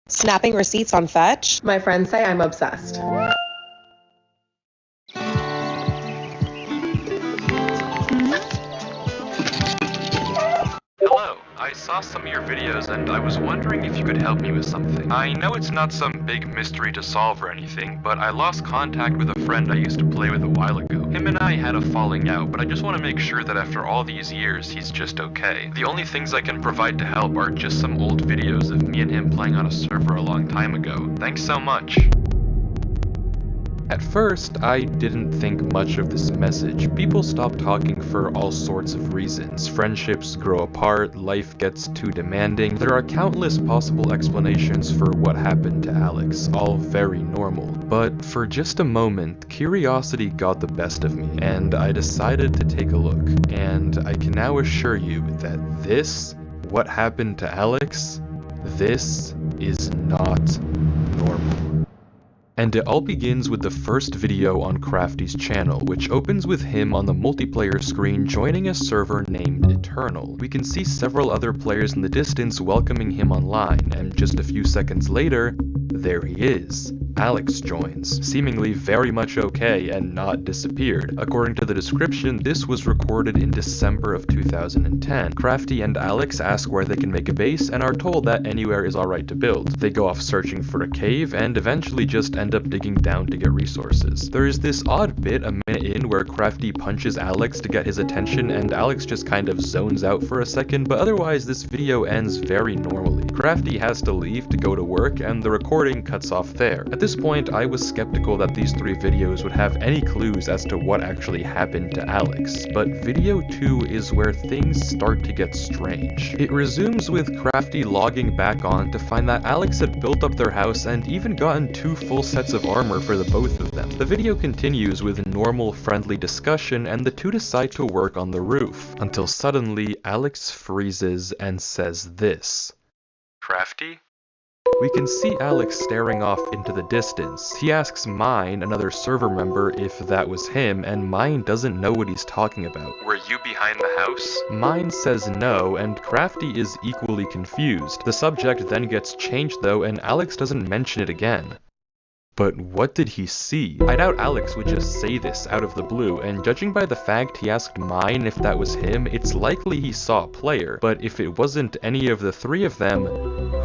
Snapping receipts on Fetch? My friends say I'm obsessed. Hello, I saw some of your videos and I was wondering if you could help me with something. I know it's not some big mystery to solve or anything, but I lost contact with a friend I used to play with a while ago. Him and I had a falling out, but I just want to make sure that after all these years, he's just okay. The only things I can provide to help are just some old videos of me and him playing on a server a long time ago. Thanks so much. At first, I didn't think much of this message. People stop talking for all sorts of reasons. Friendships grow apart, life gets too demanding. There are countless possible explanations for what happened to Alex, all very normal. But for just a moment, curiosity got the best of me, and I decided to take a look. And I can now assure you that what happened to Alex, this is not normal. And it all begins with the first video on Crafty's channel, which opens with him on the multiplayer screen joining a server named Eternal. We can see several other players in the distance welcoming him online, and just a few seconds later, there he is. Alex joins, seemingly very much okay and not disappeared. According to the description, this was recorded in December of 2010. Crafty and Alex ask where they can make a base and are told that anywhere is alright to build. They go off searching for a cave and eventually just end up digging down to get resources. There is this odd bit a minute in where Crafty punches Alex to get his attention and Alex just kind of zones out for a second, but otherwise this video ends very normally. Crafty has to leave to go to work and the recording cuts off there. At this point, I was skeptical that these three videos would have any clues as to what actually happened to Alex, but video 2 is where things start to get strange. It resumes with Crafty logging back on to find that Alex had built up their house and even gotten 2 full sets of armor for the both of them. The video continues with normal friendly discussion and the two decide to work on the roof, until suddenly Alex freezes and says this. Crafty? We can see Alex staring off into the distance. He asks Mine, another server member, if that was him, and Mine doesn't know what he's talking about. Were you behind the house? Mine says no, and Crafty is equally confused. The subject then gets changed though, and Alex doesn't mention it again. But what did he see? I doubt Alex would just say this out of the blue, and judging by the fact he asked Mine if that was him, it's likely he saw a player. But if it wasn't any of the three of them,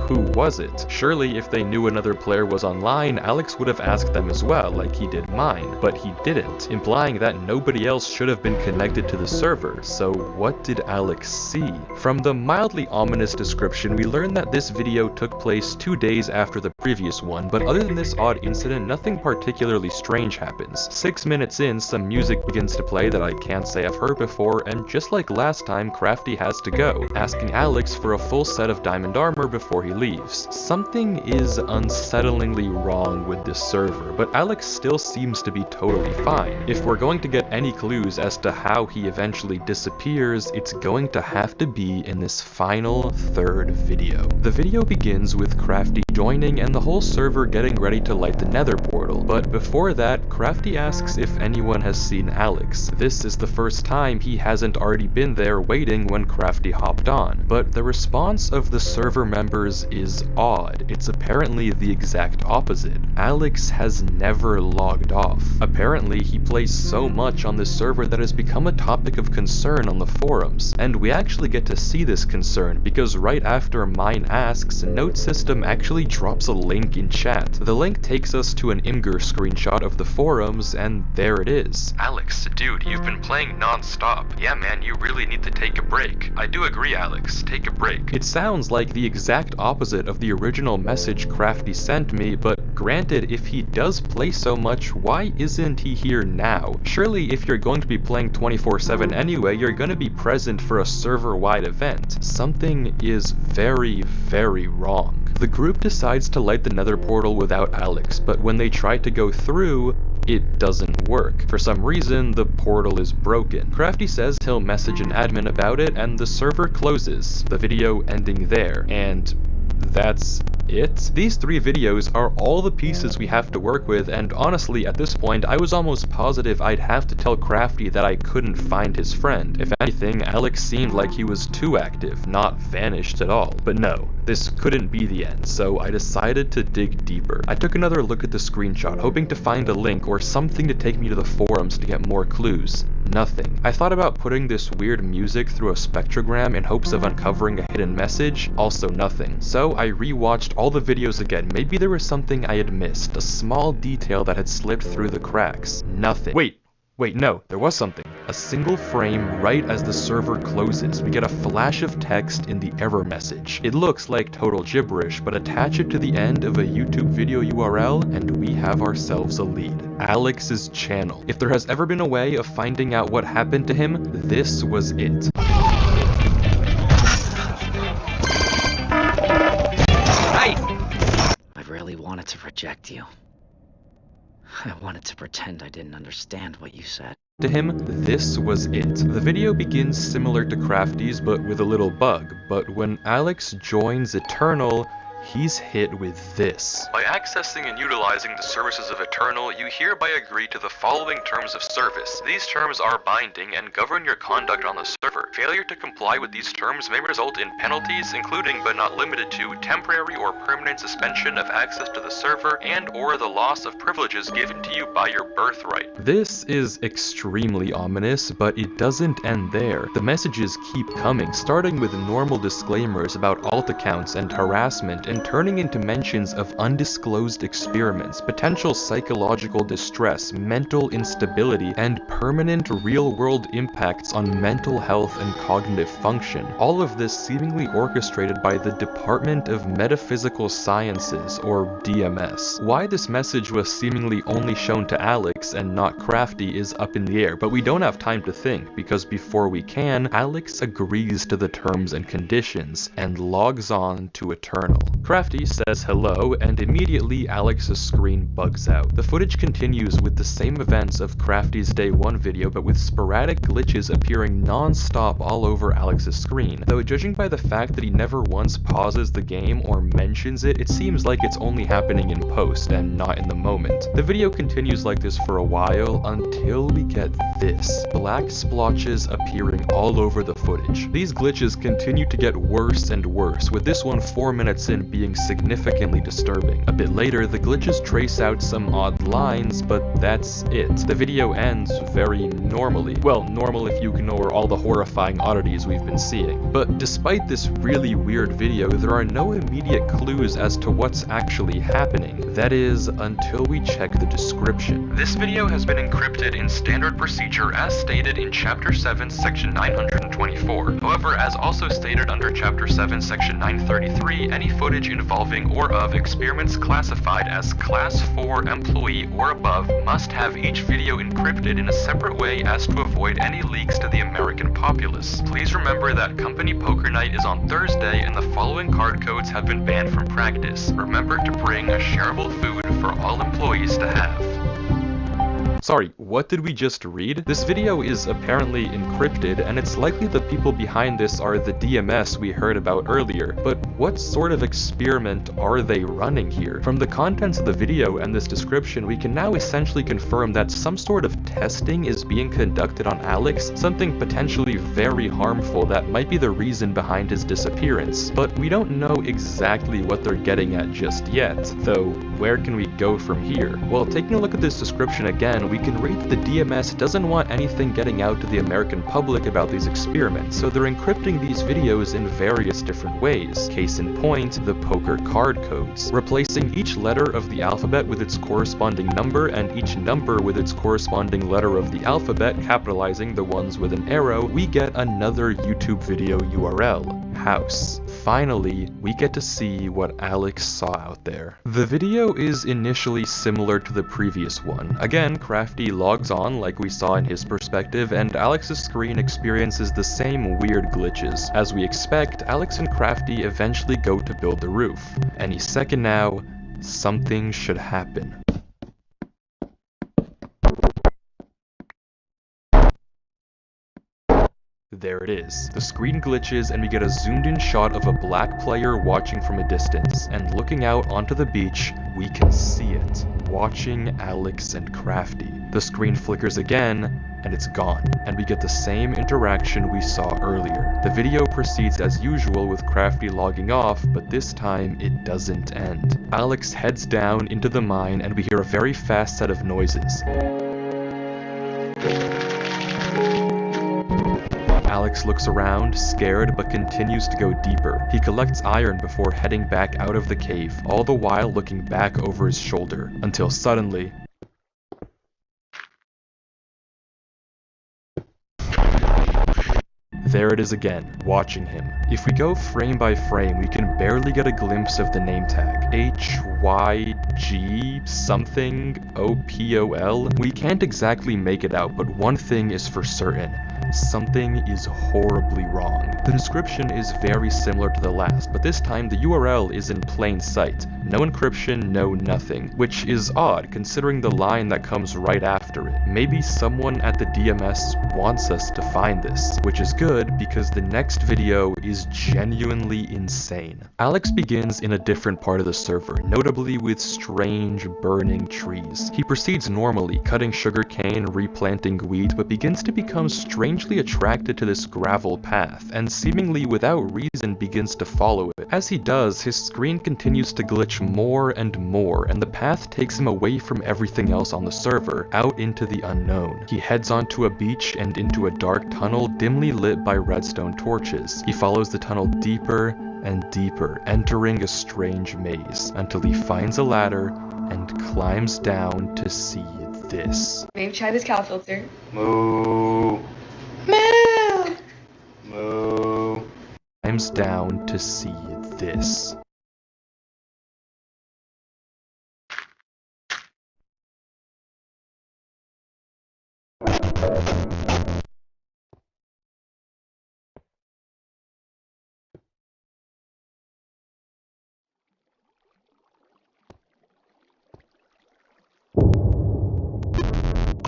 who was it? Surely if they knew another player was online, Alex would have asked them as well, like he did Mine, but he didn't, implying that nobody else should have been connected to the server. So what did Alex see? From the mildly ominous description, we learn that this video took place 2 days after the previous one, but other than this odd incident, nothing particularly strange happens. 6 minutes in, some music begins to play that I can't say I've heard before, and just like last time, Crafty has to go, asking Alex for a full set of diamond armor before he leaves. Something is unsettlingly wrong with this server, but Alex still seems to be totally fine. If we're going to get any clues as to how he eventually disappears, it's going to have to be in this final third video. The video begins with Crafty joining and the whole server getting ready to light the nether portal, but before that, Crafty asks if anyone has seen Alex. This is the first time he hasn't already been there waiting when Crafty hopped on, but the response of the server members is odd. It's apparently the exact opposite. Alex has never logged off. Apparently, he plays so much on this server that has become a topic of concern on the forums, and we actually get to see this concern because right after Mine asks, Note System actually drops a link in chat. The link takes us to an Imgur screenshot of the forums, and there it is. Alex, dude, you've been playing non-stop. Yeah man, you really need to take a break. I do agree, Alex, take a break. It sounds like the exact opposite of the original message Crafty sent me, but granted, if he does play so much, why isn't he here now? Surely if you're going to be playing 24/7 anyway, you're going to be present for a server-wide event. Something is very, very wrong. The group decides to light the nether portal without Alex, but when they try to go through, it doesn't work. For some reason, the portal is broken. Crafty says he'll message an admin about it, and the server closes, the video ending there, and that's it? These 3 videos are all the pieces we have to work with, and honestly, at this point, I was almost positive I'd have to tell Crafty that I couldn't find his friend. If anything, Alex seemed like he was too active, not vanished at all. But no, this couldn't be the end, so I decided to dig deeper. I took another look at the screenshot, hoping to find a link or something to take me to the forums to get more clues. Nothing. I thought about putting this weird music through a spectrogram in hopes of uncovering a hidden message, also nothing. So I rewatched all the videos again. Maybe there was something I had missed, a small detail that had slipped through the cracks. Nothing. Wait, no, there was something. A single frame right as the server closes, we get a flash of text in the error message. It looks like total gibberish, but attach it to the end of a YouTube video URL and we have ourselves a lead. Alex's channel. If there has ever been a way of finding out what happened to him, this was it. Hey! I really wanted to reject you. I wanted to pretend I didn't understand what you said. To him, this was it. The video begins similar to Crafty's, but with a little bug. But when Alex joins Eternal, he's hit with this. By accessing and utilizing the services of Eternal, you hereby agree to the following terms of service. These terms are binding and govern your conduct on the server. Failure to comply with these terms may result in penalties, including but not limited to temporary or permanent suspension of access to the server and/or the loss of privileges given to you by your birthright. This is extremely ominous, but it doesn't end there. The messages keep coming, starting with normal disclaimers about alt accounts and harassment, and turning into mentions of undisclosed experiments, potential psychological distress, mental instability, and permanent real-world impacts on mental health and cognitive function. All of this seemingly orchestrated by the Department of Metaphysical Sciences, or DMS. Why this message was seemingly only shown to Alex and not Crafty is up in the air, but we don't have time to think, because before we can, Alex agrees to the terms and conditions, and logs on to Eternal. Crafty says hello, and immediately Alex's screen bugs out. The footage continues with the same events of Crafty's Day 1 video, but with sporadic glitches appearing non-stop all over Alex's screen. Though judging by the fact that he never once pauses the game or mentions it, it seems like it's only happening in post and not in the moment. The video continues like this for a while until we get this. Black splotches appearing all over the footage. These glitches continue to get worse and worse, with this one 4 minutes in being significantly disturbing. A bit later, the glitches trace out some odd lines, but that's it. The video ends very normally. Well, normal if you ignore all the horrifying oddities we've been seeing. But despite this really weird video, there are no immediate clues as to what's actually happening. That is, until we check the description. This video has been encrypted in standard procedure as stated in Chapter 7, Section 924. However, as also stated under Chapter 7, Section 933, any footage involving or of experiments classified as Class 4 employee or above must have each video encrypted in a separate way as to avoid any leaks to the American populace. Please remember that Company Poker Night is on Thursday and the following card codes have been banned from practice. Remember to bring a shareable food for all employees to have. Sorry, what did we just read? This video is apparently encrypted, and it's likely the people behind this are the DMS we heard about earlier, but what sort of experiment are they running here? From the contents of the video and this description, we can now essentially confirm that some sort of testing is being conducted on Alex, something potentially very harmful that might be the reason behind his disappearance. But we don't know exactly what they're getting at just yet, though where can we go from here? Well, taking a look at this description again, we can read that the DMS doesn't want anything getting out to the American public about these experiments, so they're encrypting these videos in various different ways. Case in point, the poker card codes. Replacing each letter of the alphabet with its corresponding number and each number with its corresponding letter of the alphabet, capitalizing the ones with an arrow, we get another YouTube video URL. House. Finally, we get to see what Alex saw out there. The video is initially similar to the previous one. Again, Crafty logs on like we saw in his perspective, and Alex's screen experiences the same weird glitches. As we expect, Alex and Crafty eventually go to build the roof. Any second now, something should happen. There it is. The screen glitches and we get a zoomed in shot of a black player watching from a distance, and looking out onto the beach, we can see it, watching Alex and Crafty. The screen flickers again, and it's gone, and we get the same interaction we saw earlier. The video proceeds as usual with Crafty logging off, but this time it doesn't end. Alex heads down into the mine and we hear a very fast set of noises. Alex looks around, scared, but continues to go deeper. He collects iron before heading back out of the cave, all the while looking back over his shoulder, until suddenly... there it is again, watching him. If we go frame by frame, we can barely get a glimpse of the name tag. HYG something OPOL? We can't exactly make it out, but one thing is for certain. Something is horribly wrong. The description is very similar to the last, but this time the URL is in plain sight. No encryption, no nothing, which is odd considering the line that comes right after it. Maybe someone at the DMS wants us to find this, which is good because the next video is genuinely insane. Alex begins in a different part of the server, notably with strange burning trees. He proceeds normally, cutting sugarcane, replanting wheat, but begins to become strangely attracted to this gravel path, and seemingly without reason begins to follow it. As he does, his screen continues to glitch more and more, and the path takes him away from everything else on the server, out into the unknown. He heads onto a beach and into a dark tunnel dimly lit by redstone torches. He follows the tunnel deeper and deeper, entering a strange maze, until he finds a ladder and climbs down to see this. Maybe try this cow filter. Moo. Moo! Moo. Climbs down to see this.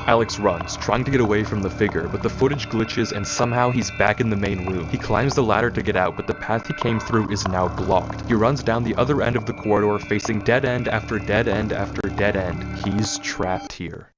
Alex runs, trying to get away from the figure, but the footage glitches and somehow he's back in the main room. He climbs the ladder to get out, but the path he came through is now blocked. He runs down the other end of the corridor, facing dead end after dead end after dead end. He's trapped here.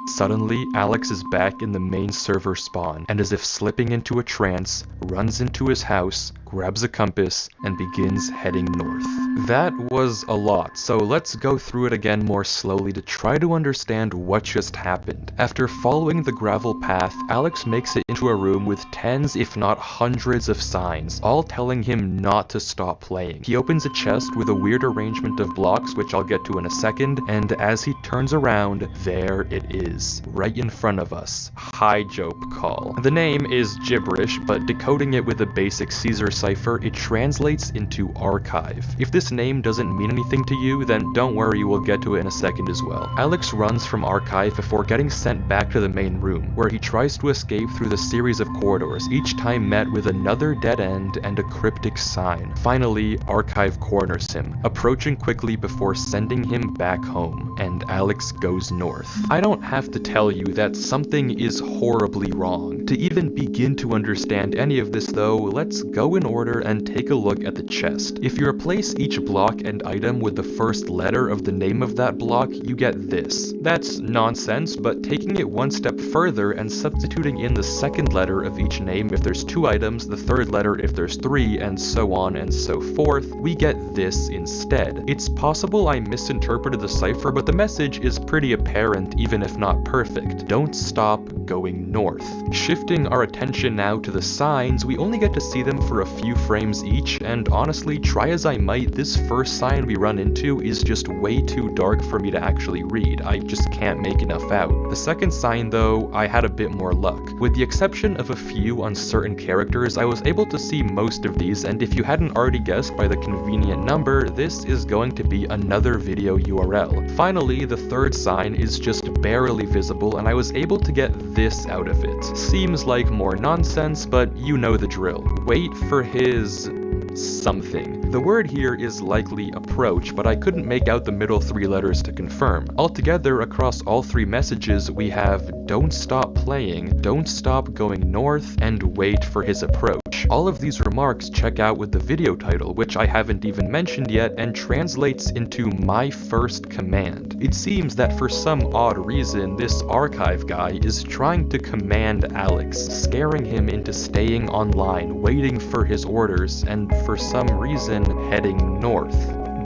Suddenly, Alex is back in the main server spawn, and as if slipping into a trance, runs into his house, grabs a compass, and begins heading north. That was a lot, so let's go through it again more slowly to try to understand what just happened. After following the gravel path, Alex makes it into a room with tens if not hundreds of signs, all telling him not to stop playing. He opens a chest with a weird arrangement of blocks, which I'll get to in a second, and as he turns around, there it is, right in front of us. High Jope Call. The name is gibberish, but decoding it with a basic Caesar cipher, it translates into archive. If this name doesn't mean anything to you, then don't worry, we'll get to it in a second as well. Alex runs from archive before getting sent back to the main room, where he tries to escape through the series of corridors, each time met with another dead end and a cryptic sign. Finally, archive corners him, approaching quickly before sending him back home, and Alex goes north. I don't have to tell you that something is horribly wrong. To even begin to understand any of this though, let's go in order and take a look at the chest. If you replace each block and item with the first letter of the name of that block, you get this. That's nonsense, but taking it one step further and substituting in the second letter of each name if there's 2 items, the third letter if there's 3, and so on and so forth, we get this instead. It's possible I misinterpreted the cipher, but the message is pretty apparent even if not perfect. Don't stop going north. Shifting our attention now to the signs, we only get to see them for a few frames each, and honestly, try as I might, this first sign we run into is just way too dark for me to actually read. I just can't make enough out. The second sign though, I had a bit more luck. With the exception of a few uncertain characters, I was able to see most of these, and if you hadn't already guessed by the convenient number, this is going to be another video URL. Finally, the third sign is just barely visible, and I was able to get this out of it. Seems like more nonsense, but you know the drill. Wait for his something. The word here is likely approach, but I couldn't make out the middle 3 letters to confirm. Altogether, across all 3 messages, we have don't stop playing, don't stop going north, and wait for his approach. All of these remarks check out with the video title, which I haven't even mentioned yet, and translates into my first command. It seems that for some odd reason, this archive guy is trying to command Alex, scaring him into staying online, waiting for his orders, and for some reason heading north.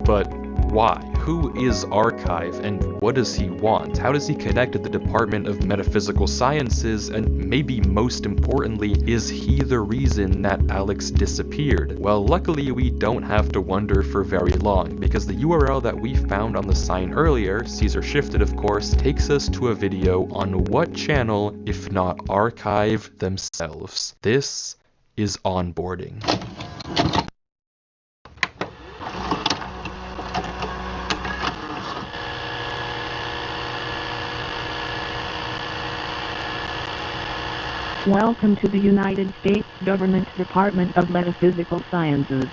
But why? Who is Archive, and what does he want? How does he connect to the Department of Metaphysical Sciences, and maybe most importantly, is he the reason that Alex disappeared? Well, luckily we don't have to wonder for very long, because the URL that we found on the sign earlier, Caesar shifted of course, takes us to a video on what channel, if not Archive themselves. This is onboarding. Welcome to the United States Government Department of Metaphysical Sciences.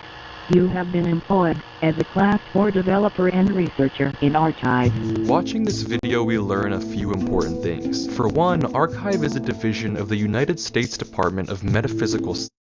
You have been employed as a Class 4 developer and researcher in Archive. Watching this video, we learn a few important things. For one, Archive is a division of the United States Department of Metaphysical Sciences.